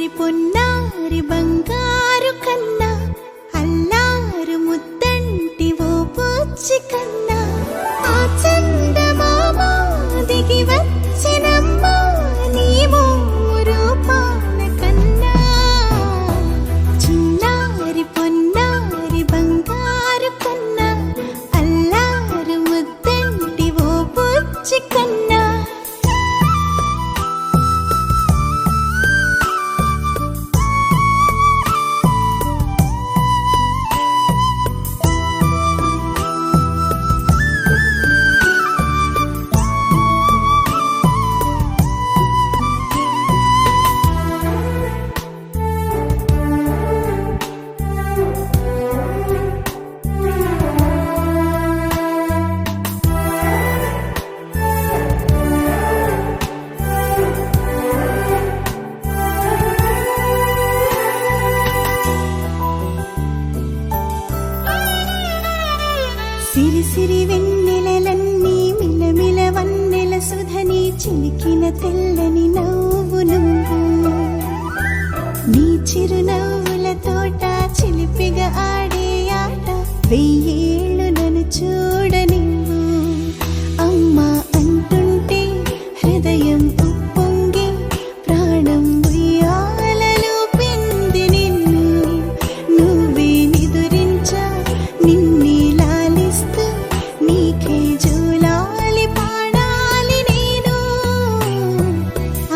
చిన్నారి పొన్నారి బంగారు కన్నా అల్లారు ముద్దంటి ఓ పూచి కన్నా ఆ చందమామ దిగి వచ్చినమ్మా నీ రూపాల కన్నా చిన్నారి పొన్నారి బంగారు కన్నా అల్లారు ముద్దంటి ఓ పూచి కన్నా సిరి సిరి వెన్నెలలన్నీ మిలమిల వన్నెల సుధని చిలికిన తెల్లని నవ్వు నువ్వు నీ చిరునవ్వుల తోట చిలిపిగా ఆడే ఆట వెయ్యేళ్ళు నన్ను చూడనివ్వు అమ్మా అంటుంటే హృదయం ఉప్పొంగి ప్రాణం ఉయ్యాలలో పిండి నిన్ను నువ్వే నిదురించా నిన్నే నీకే జూలాలి పాడాలి నేను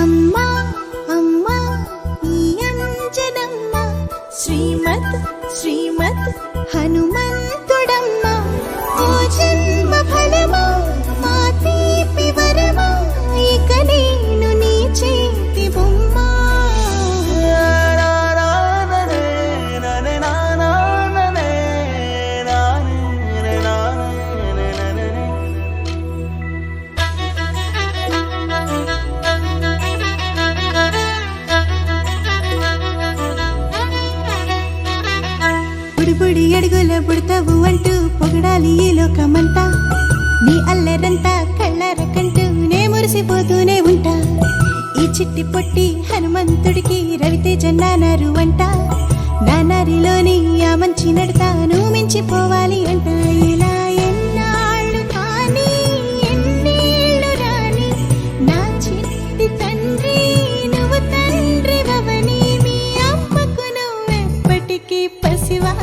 అమ్మా అమ్మా ఈ అంజనమ్మ శ్రీమత్ శ్రీమత్ హనుమంతుడమ్మ ఓ జన్మ ఫలమా మా తీపి వరమా ఇక నేను నీ చేతి బొమ్మ బుడి అడుగుల బుడతావు అంటూ పొగడాలి ఈ లోకమంతా నీ అల్లరంతా కళ్ళారకంటూ నే మురిసిపోతూనే ఉంటా ఈ చిట్టి పొట్టి హనుమంతుడికి రవితేజ నానారు అంట నానారిలోని ఆ మంచి నడతాను మించిపోవాలి అంట ఇలా ఎన్నాళ్ళు కానీ ఎన్నేళ్ళు రాని నా చిట్టి తండ్రి నువ్వు తండ్రి వవని మీ అమ్మకు నువ్వెప్పటికీ పసివా